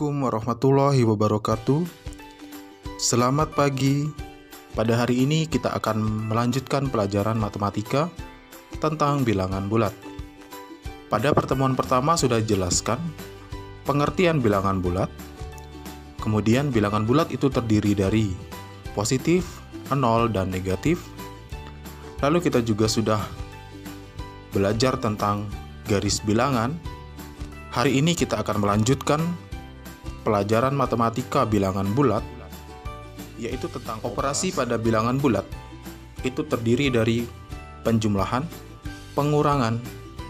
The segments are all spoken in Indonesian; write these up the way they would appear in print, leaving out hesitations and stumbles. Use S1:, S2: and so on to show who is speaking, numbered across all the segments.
S1: Assalamualaikum warahmatullahi wabarakatuh. Selamat pagi. Pada hari ini kita akan melanjutkan pelajaran matematika tentang bilangan bulat. Pada pertemuan pertama sudah dijelaskan pengertian bilangan bulat. Kemudian bilangan bulat itu terdiri dari positif, nol, dan negatif. Lalu kita juga sudah belajar tentang garis bilangan. Hari ini kita akan melanjutkan pelajaran matematika bilangan bulat, yaitu tentang operasi pada bilangan bulat. Itu terdiri dari penjumlahan, pengurangan,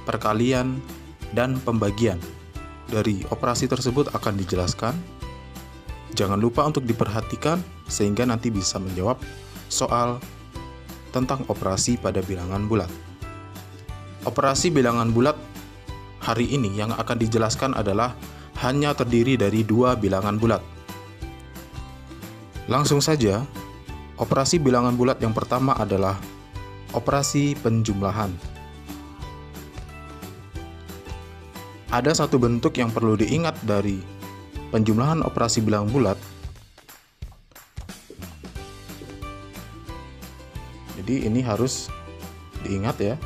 S1: perkalian, dan pembagian. Dari operasi tersebut akan dijelaskan. Jangan lupa untuk diperhatikan sehingga nanti bisa menjawab soal tentang operasi pada bilangan bulat. Operasi bilangan bulat hari ini yang akan dijelaskan adalah hanya terdiri dari dua bilangan bulat. Langsung saja, operasi bilangan bulat yang pertama adalah operasi penjumlahan. Ada satu bentuk yang perlu diingat dari penjumlahan operasi bilangan bulat. Jadi ini harus diingat ya.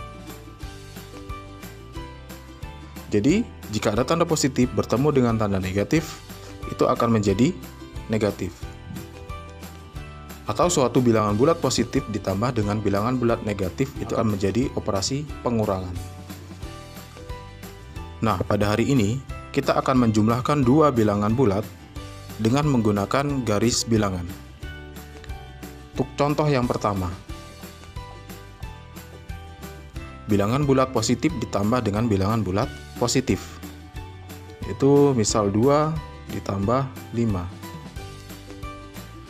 S1: Jadi, jika ada tanda positif bertemu dengan tanda negatif, itu akan menjadi negatif. Atau suatu bilangan bulat positif ditambah dengan bilangan bulat negatif, itu akan menjadi operasi pengurangan. Nah, pada hari ini, kita akan menjumlahkan dua bilangan bulat dengan menggunakan garis bilangan. Untuk contoh yang pertama, bilangan bulat positif ditambah dengan bilangan bulat positif. Itu misal 2 ditambah 5.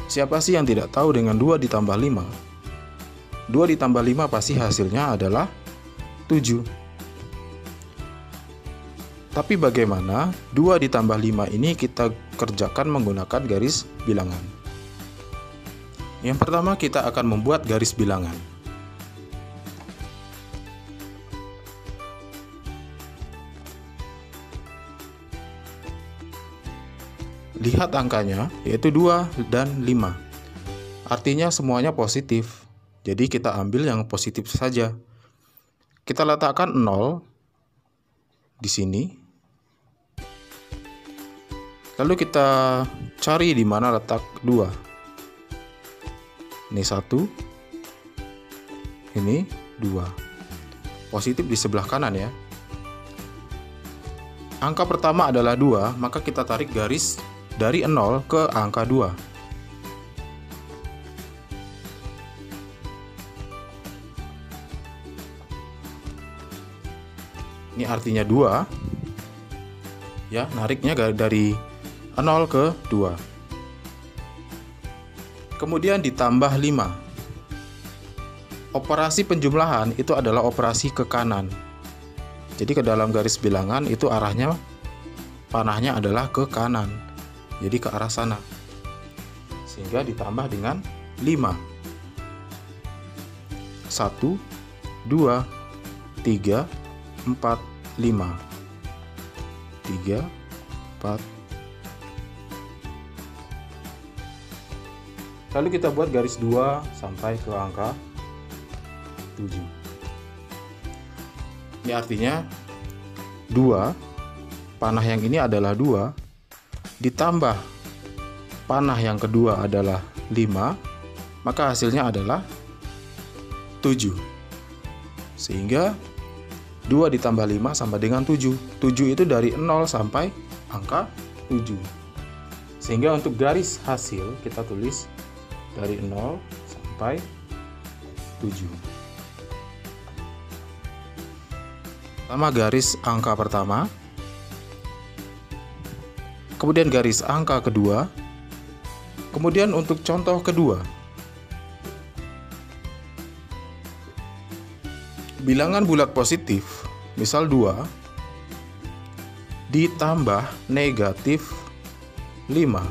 S1: Siapa sih yang tidak tahu dengan 2 ditambah 5? 2 ditambah 5 pasti hasilnya adalah 7. Tapi bagaimana 2 ditambah 5 ini kita kerjakan menggunakan garis bilangan? Yang pertama kita akan membuat garis bilangan. Lihat angkanya, yaitu 2 dan 5. Artinya semuanya positif. Jadi kita ambil yang positif saja. Kita letakkan 0 di sini. Lalu kita cari di mana letak 2. Ini 1. Ini 2. Positif di sebelah kanan ya. Angka pertama adalah 2, maka kita tarik garis dari 0 ke angka 2. Ini artinya 2. Ya, nariknya dari 0 ke 2. Kemudian ditambah 5. Operasi penjumlahan itu adalah operasi ke kanan. Jadi ke dalam garis bilangan itu arahnya panahnya adalah ke kanan. Jadi ke arah sana. Sehingga ditambah dengan 5. 1, 2, 3, 4, 5. 3, 4. Lalu kita buat garis 2 sampai ke angka 7. Ini artinya 2, panah yang ini adalah 2, ditambah panah yang kedua adalah 5, maka hasilnya adalah 7. Sehingga 2 ditambah 5 sama dengan 7. 7 itu dari 0 sampai angka 7. Sehingga untuk garis hasil kita tulis dari 0 sampai 7. Pertama garis angka pertama. Kemudian garis angka kedua. Kemudian untuk contoh kedua. Bilangan bulat positif, misal 2, ditambah negatif 5.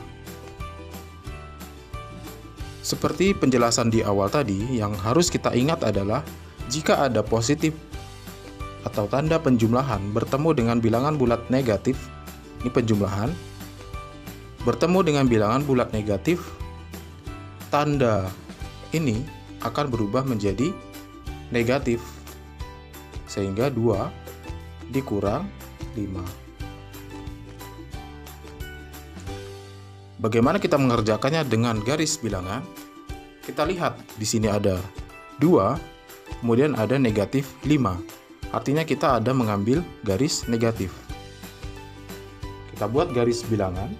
S1: Seperti penjelasan di awal tadi, yang harus kita ingat adalah jika ada positif atau tanda penjumlahan bertemu dengan bilangan bulat negatif, ini penjumlahan, bertemu dengan bilangan bulat negatif, tanda ini akan berubah menjadi negatif, sehingga 2 dikurang 5. Bagaimana kita mengerjakannya dengan garis bilangan? Kita lihat di sini ada 2, kemudian ada negatif 5. Artinya kita ada mengambil garis negatif. Kita buat garis bilangan.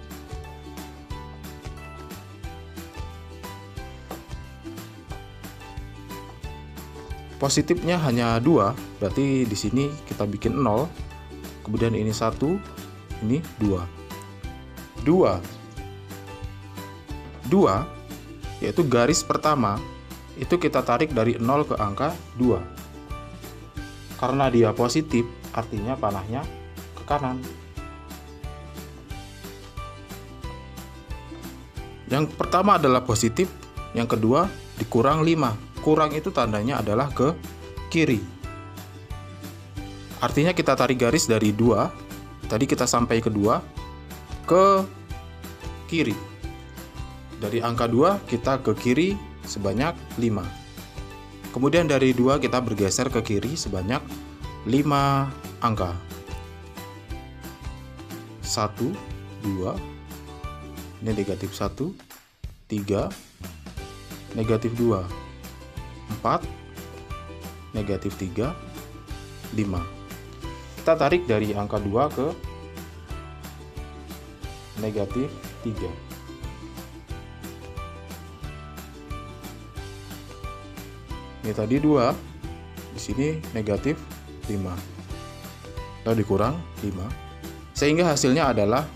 S1: Positifnya hanya 2, berarti di sini kita bikin 0. Kemudian ini 1, ini 2. 2 yaitu garis pertama itu kita tarik dari 0 ke angka 2. Karena dia positif, artinya panahnya ke kanan. Yang pertama adalah positif, yang kedua dikurang 5. Kurang itu tandanya adalah ke kiri. Artinya kita tarik garis dari 2, tadi kita sampai ke 2, ke kiri. Dari angka 2 kita ke kiri sebanyak 5. Kemudian dari 2 kita bergeser ke kiri sebanyak 5 angka. 1, 2, ini negatif 1, 3, negatif 2, 4, negatif 3, 5. Kita tarik dari angka 2 ke negatif 3. Ini tadi 2, di sini negatif 5. Lalu dikurang 5. Sehingga hasilnya adalah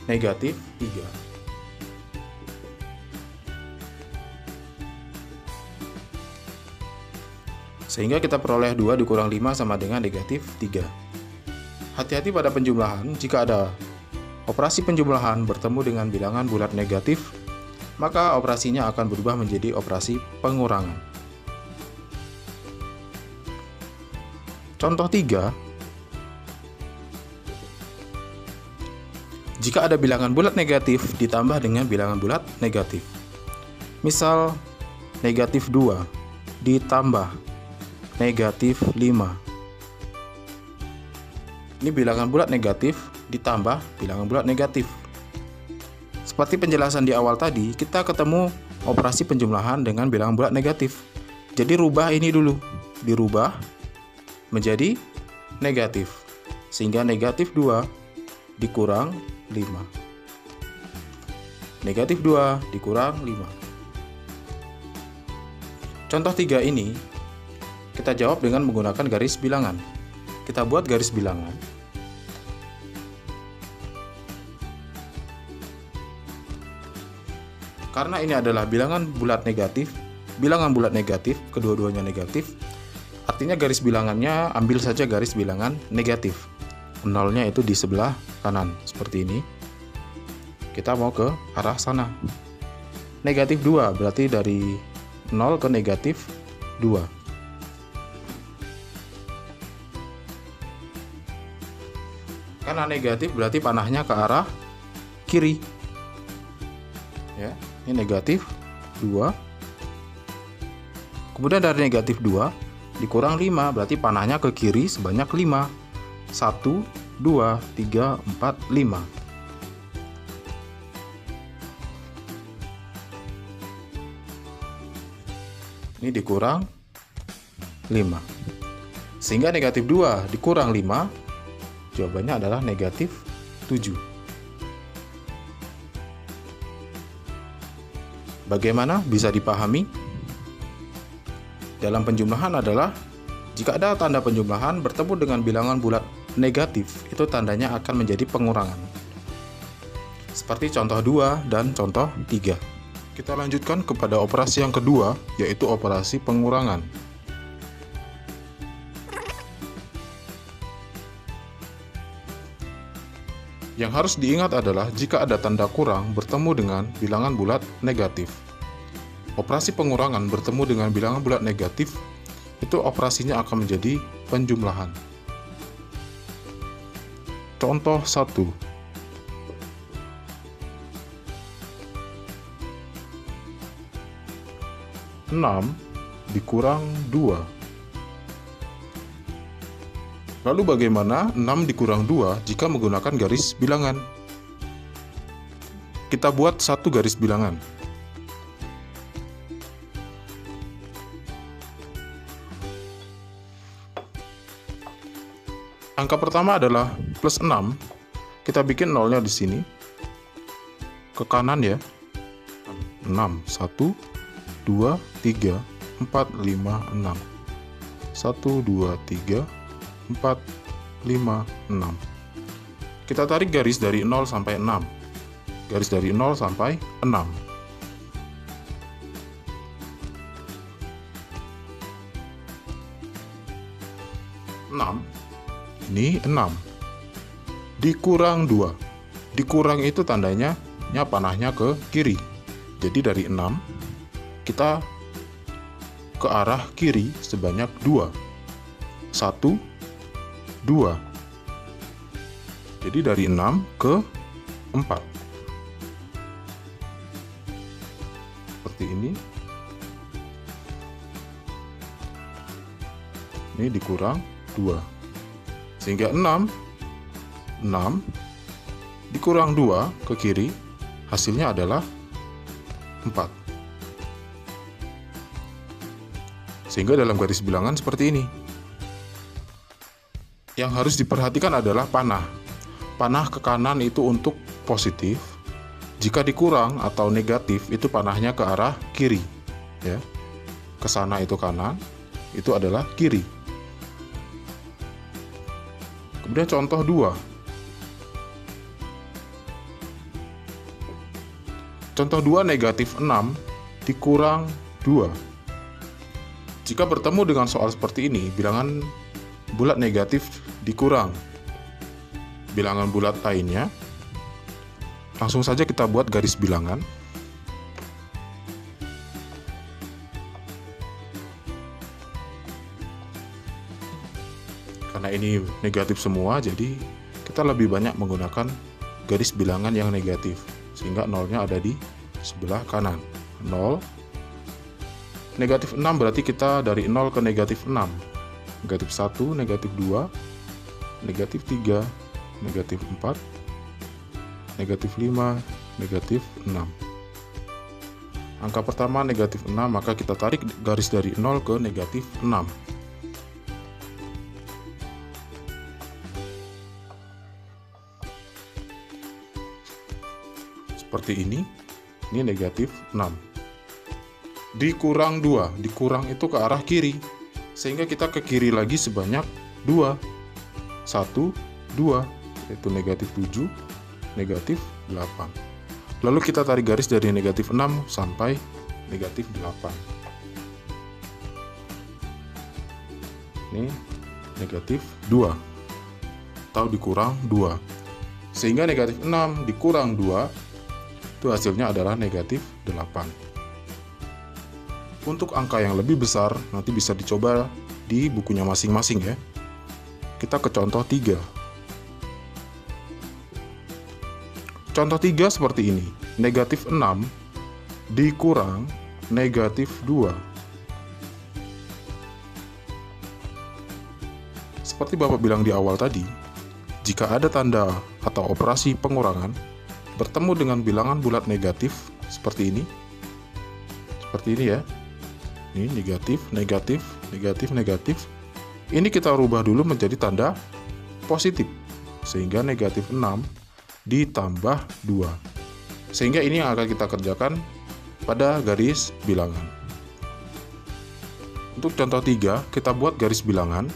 S1: negatif 3. Sehingga kita peroleh 2 dikurang 5 sama dengan negatif 3. Hati-hati pada penjumlahan, jika ada operasi penjumlahan bertemu dengan bilangan bulat negatif, maka operasinya akan berubah menjadi operasi pengurangan. Contoh 3, jika ada bilangan bulat negatif ditambah dengan bilangan bulat negatif. Misal, negatif 2 ditambah negatif 5. Ini bilangan bulat negatif ditambah bilangan bulat negatif. Seperti penjelasan di awal tadi, kita ketemu operasi penjumlahan dengan bilangan bulat negatif. Jadi rubah ini dulu, dirubah menjadi negatif. Sehingga negatif 2 dikurang 5. Negatif 2 dikurang 5. Contoh 3 ini kita jawab dengan menggunakan garis bilangan. Kita buat garis bilangan. Karena ini adalah bilangan bulat negatif, kedua-duanya negatif, artinya garis bilangannya ambil saja garis bilangan negatif. Nolnya itu di sebelah kanan, seperti ini. Kita mau ke arah sana. Negatif 2, berarti dari 0 ke negatif 2. Karena negatif berarti panahnya ke arah kiri. Ya, ini negatif 2. Kemudian dari negatif 2 dikurang 5, berarti panahnya ke kiri sebanyak 5. 1, 2, 3, 4, 5. Ini dikurang 5. Sehingga negatif 2 dikurang 5, jawabannya adalah negatif 7. Bagaimana bisa dipahami? Dalam penjumlahan adalah jika ada tanda penjumlahan bertemu dengan bilangan bulat negatif, itu tandanya akan menjadi pengurangan. Seperti contoh 2 dan contoh 3. Kita lanjutkan kepada operasi yang kedua, yaitu operasi pengurangan. Yang harus diingat adalah jika ada tanda kurang bertemu dengan bilangan bulat negatif. Operasi pengurangan bertemu dengan bilangan bulat negatif, itu operasinya akan menjadi penjumlahan. Contoh 1. 6 dikurang 2. Lalu bagaimana 6 dikurang 2 jika menggunakan garis bilangan? Kita buat satu garis bilangan. Angka pertama adalah plus 6. Kita bikin nolnya di sini. Ke kanan ya. 6, 1, 2, 3, 4, 5, 6. 1, 2, 3, 4, 5, 6. Kita tarik garis dari 0 sampai 6. Garis dari 0 sampai 6. Ini 6 dikurang 2. Dikurang itu tandanya panahnya ke kiri. Jadi dari 6 kita ke arah kiri sebanyak 2. 1, 2. Jadi dari 6 ke 4. Seperti ini. Ini dikurang 2. Sehingga 6 dikurang 2 ke kiri, hasilnya adalah 4. Sehingga dalam garis bilangan seperti ini. Yang harus diperhatikan adalah panah. Panah ke kanan itu untuk positif. Jika dikurang atau negatif, itu panahnya ke arah kiri. Ya. Ke sana itu kanan, itu adalah kiri. Kemudian contoh 2. Contoh 2 negatif 6 dikurang 2. Jika bertemu dengan soal seperti ini, bilangan bulat negatif dikurang bilangan bulat lainnya, langsung saja kita buat garis bilangan. Karena ini negatif semua, jadi kita lebih banyak menggunakan garis bilangan yang negatif, sehingga nolnya ada di sebelah kanan. 0. Negatif 6 berarti kita dari 0 ke negatif 6. Negatif 1, negatif 2, negatif 3, negatif 4, negatif 5, negatif 6. Angka pertama negatif 6, maka kita tarik garis dari 0 ke negatif 6. Seperti ini negatif 6. Dikurang 2, dikurang itu ke arah kiri, sehingga kita ke kiri lagi sebanyak 2. 1, 2, yaitu negatif 7, negatif 8. Lalu kita tarik garis dari negatif 6 sampai negatif 8. Ini negatif 2, atau dikurang 2. Sehingga negatif 6 dikurang 2, itu hasilnya adalah negatif 8. Untuk angka yang lebih besar, nanti bisa dicoba di bukunya masing-masing ya. Kita ke contoh 3. Contoh 3 seperti ini. Negatif 6 dikurang negatif 2. Seperti Bapak bilang di awal tadi, jika ada tanda atau operasi pengurangan bertemu dengan bilangan bulat negatif seperti ini. Seperti ini ya. Ini negatif, negatif, negatif, negatif. Ini kita rubah dulu menjadi tanda positif. Sehingga negatif 6 ditambah 2. Sehingga ini yang akan kita kerjakan pada garis bilangan. Untuk contoh 3, kita buat garis bilangan.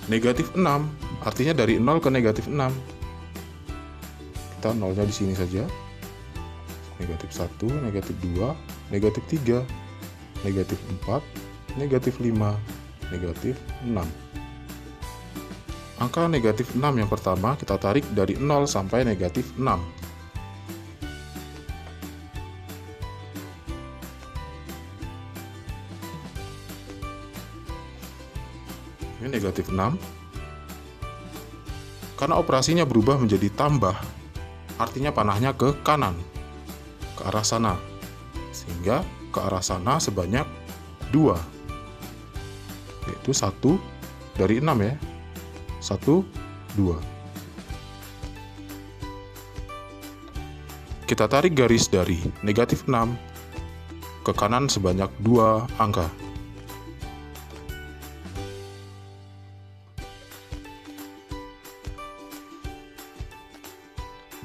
S1: Negatif 6, artinya dari 0 ke negatif 6. Kita nolnya di sini saja. Negatif 1, negatif 2, negatif 3, negatif 4, negatif 5, negatif 6. Angka negatif 6 yang pertama kita tarik dari 0 sampai negatif 6. Ini negatif 6. Karena operasinya berubah menjadi tambah, artinya panahnya ke kanan, ke arah sana. Sehingga ke arah sana sebanyak 2. Yaitu 1 dari 6 ya. 1, 2. Kita tarik garis dari negatif 6 ke kanan sebanyak 2 angka.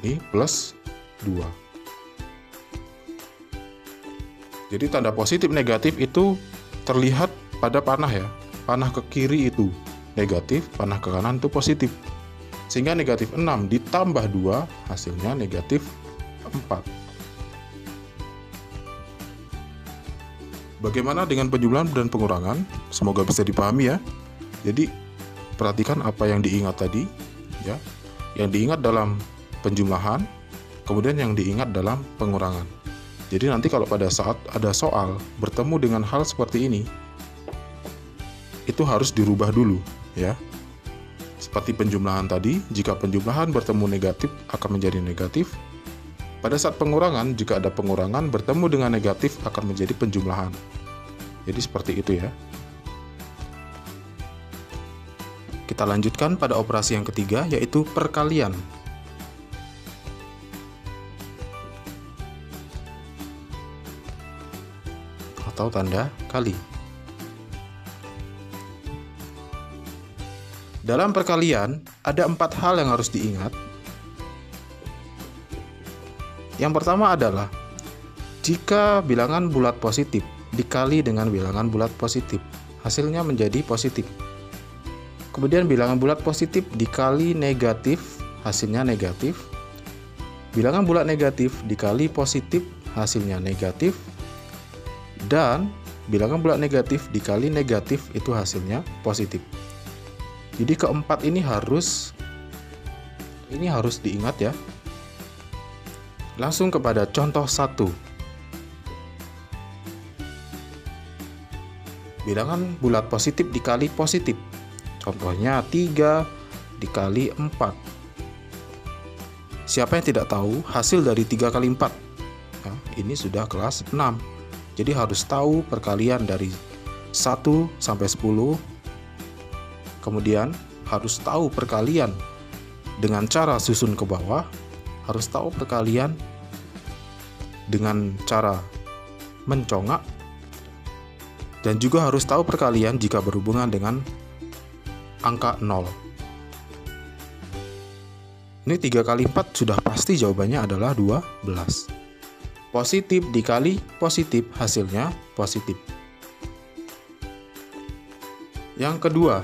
S1: Ini plus 2. Jadi tanda positif negatif itu terlihat pada panah ya. Panah ke kiri itu negatif, panah ke kanan itu positif. Sehingga negatif 6 ditambah 2 hasilnya negatif 4. Bagaimana dengan penjumlahan dan pengurangan? Semoga bisa dipahami ya. Jadi perhatikan apa yang diingat tadi ya. Yang diingat dalam penjumlahan, kemudian yang diingat dalam pengurangan. Jadi nanti kalau pada saat ada soal bertemu dengan hal seperti ini, itu harus dirubah dulu ya. Seperti penjumlahan tadi, jika penjumlahan bertemu negatif akan menjadi negatif. Pada saat pengurangan, jika ada pengurangan bertemu dengan negatif akan menjadi penjumlahan. Jadi seperti itu ya. Kita lanjutkan pada operasi yang ketiga, yaitu perkalian. Atau tanda kali. Dalam perkalian, ada 4 hal yang harus diingat. Yang pertama adalah, jika bilangan bulat positif dikali dengan bilangan bulat positif, hasilnya menjadi positif. Kemudian bilangan bulat positif dikali negatif, hasilnya negatif. Bilangan bulat negatif dikali positif, hasilnya negatif. Dan bilangan bulat negatif dikali negatif itu hasilnya positif. Jadi keempat ini harus diingat ya. Langsung kepada contoh 1. Bilangan bulat positif dikali positif. Contohnya 3 dikali 4. Siapa yang tidak tahu hasil dari 3 kali 4? Nah, ini sudah kelas 6. Jadi harus tahu perkalian dari 1 sampai 10. Kemudian harus tahu perkalian dengan cara susun ke bawah. Harus tahu perkalian dengan cara mencongak. Dan juga harus tahu perkalian jika berhubungan dengan angka 0. Ini 3 kali 4 sudah pasti jawabannya adalah 12. Positif dikali positif, hasilnya positif. Yang kedua,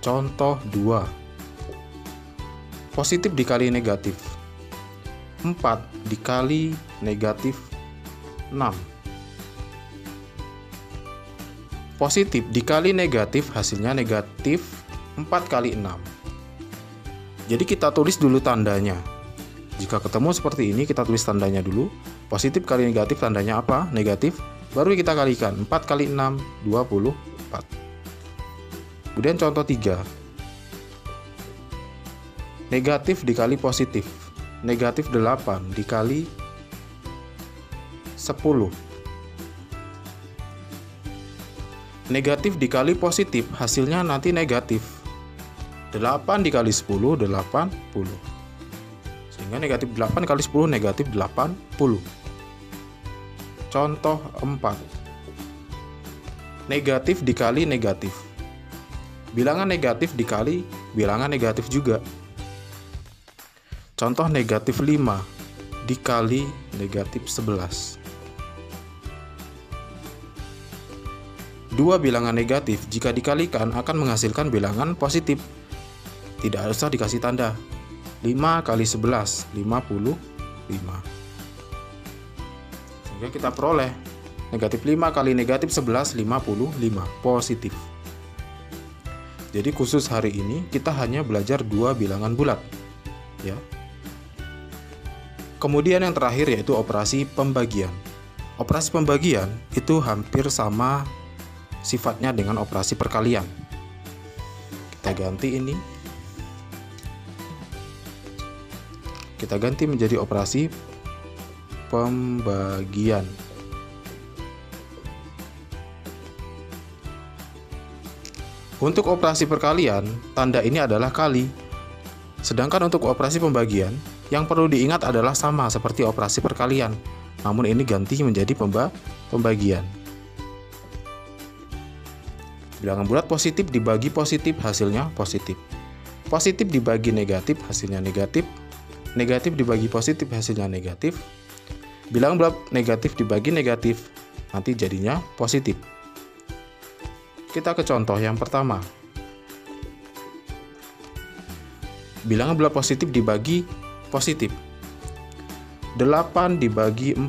S1: contoh 2. Positif dikali negatif. 4 dikali negatif 6. Positif dikali negatif, hasilnya negatif 4 kali 6. Jadi kita tulis dulu tandanya. Jika ketemu seperti ini, kita tulis tandanya dulu. Positif kali negatif, tandanya apa? Negatif. Baru kita kalikan. 4 kali 6, 24. Kemudian contoh 3. Negatif dikali positif. Negatif 8 dikali 10. Negatif dikali positif, hasilnya nanti negatif. 8 dikali 10, 80. Sehingga negatif 8 kali 10 negatif 80. Contoh 4. Negatif dikali negatif. Bilangan negatif dikali bilangan negatif juga. Contoh negatif 5 dikali negatif 11. Dua bilangan negatif jika dikalikan akan menghasilkan bilangan positif. Tidak usah dikasih tanda. 5 kali 11, 55. Sehingga kita peroleh negatif 5 kali negatif 11, 55, positif. Jadi khusus hari ini kita hanya belajar 2 bilangan bulat ya. Kemudian yang terakhir yaitu operasi pembagian. Operasi pembagian itu hampir sama sifatnya dengan operasi perkalian. Kita ganti ini kita ganti menjadi operasi pembagian. Untuk operasi perkalian, tanda ini adalah kali. Sedangkan untuk operasi pembagian, yang perlu diingat adalah sama seperti operasi perkalian, namun ini ganti menjadi pembagian. Bilangan bulat positif dibagi positif, hasilnya positif. Positif dibagi negatif, hasilnya negatif. Negatif dibagi positif, hasilnya negatif. Bilangan bulat negatif dibagi negatif, nanti jadinya positif. Kita ke contoh yang pertama. Bilangan bulat positif dibagi positif. 8 dibagi 4.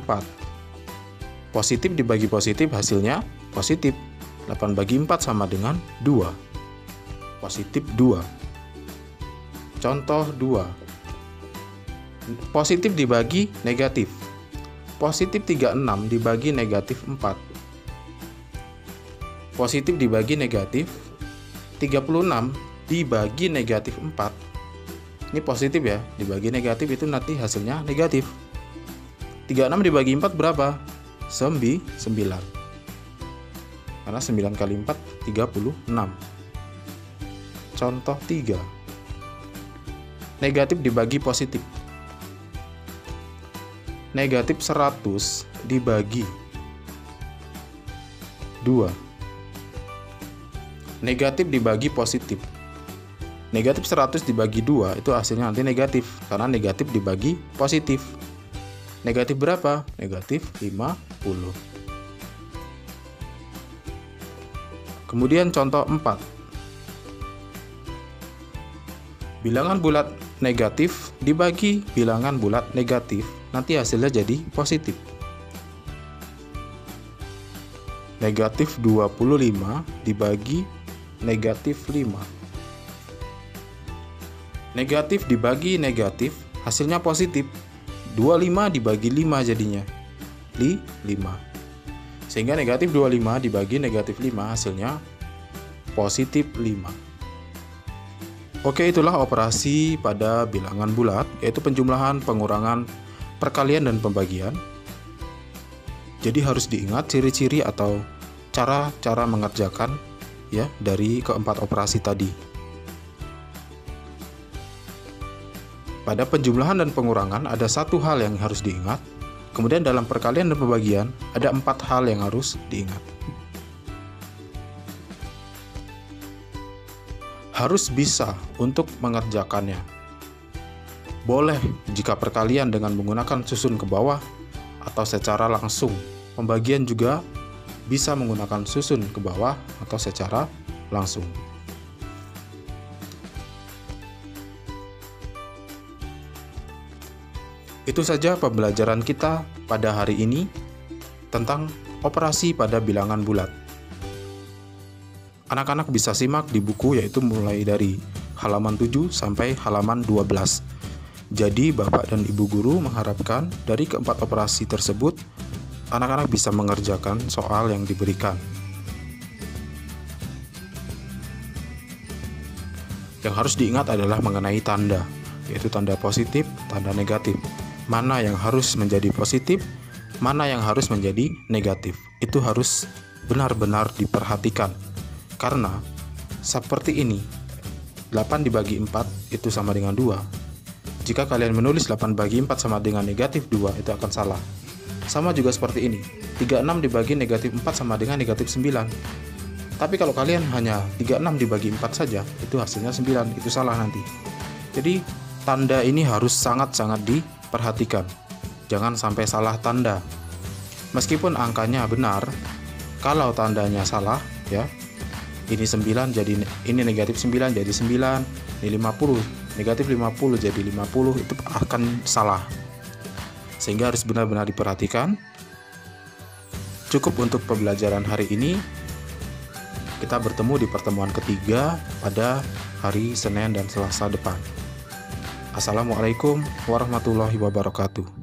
S1: Positif dibagi positif, hasilnya positif. 8 bagi 4 sama dengan 2. Positif 2. Contoh 2. Positif dibagi negatif. Positif 36 dibagi negatif 4. Positif dibagi negatif, 36 dibagi negatif 4. Ini positif ya, dibagi negatif itu nanti hasilnya negatif. 36 dibagi 4 berapa? 9. Karena 9 kali 4, 36. Contoh 3. Negatif dibagi positif. Negatif 100 dibagi 2. Negatif dibagi positif. Negatif 100 dibagi 2 itu hasilnya nanti negatif, karena negatif dibagi positif. Negatif berapa? Negatif 50. Kemudian contoh 4. Bilangan bulat negatif dibagi bilangan bulat negatif, nanti hasilnya jadi positif. Negatif 25 dibagi negatif 5. Negatif dibagi negatif, hasilnya positif. 25 dibagi 5 jadinya 5. Sehingga negatif 25 dibagi negatif 5 hasilnya positif 5. Oke, itulah operasi pada bilangan bulat, yaitu penjumlahan, pengurangan, perkalian, dan pembagian. Jadi harus diingat ciri-ciri atau cara-cara mengerjakan ya dari keempat operasi tadi. Pada penjumlahan dan pengurangan ada satu hal yang harus diingat. Kemudian dalam perkalian dan pembagian ada 4 hal yang harus diingat. Harus bisa untuk mengerjakannya. Boleh jika perkalian dengan menggunakan susun ke bawah atau secara langsung. Pembagian juga bisa menggunakan susun ke bawah atau secara langsung. Itu saja pembelajaran kita pada hari ini tentang operasi pada bilangan bulat. Anak-anak bisa simak di buku, yaitu mulai dari halaman 7 sampai halaman 12. Jadi Bapak dan Ibu guru mengharapkan dari keempat operasi tersebut anak-anak bisa mengerjakan soal yang diberikan. Yang harus diingat adalah mengenai tanda, yaitu tanda positif, tanda negatif. Mana yang harus menjadi positif, mana yang harus menjadi negatif. Itu harus benar-benar diperhatikan. Karena seperti ini, 8 dibagi 4 itu sama dengan 2. Jika kalian menulis 8 bagi 4 sama dengan negatif 2, itu akan salah. Sama juga seperti ini, 36 dibagi negatif 4 sama dengan negatif 9. Tapi kalau kalian hanya 36 dibagi 4 saja, itu hasilnya 9, itu salah nanti. Jadi tanda ini harus sangat-sangat diperhatikan. Jangan sampai salah tanda. Meskipun angkanya benar, kalau tandanya salah, ya, ini 9 jadi ini negatif 9 jadi 9, ini 50, negatif 50 jadi 50, itu akan salah. Sehingga harus benar-benar diperhatikan. Cukup untuk pembelajaran hari ini. Kita bertemu di pertemuan ketiga pada hari Senin dan Selasa depan. Assalamualaikum warahmatullahi wabarakatuh.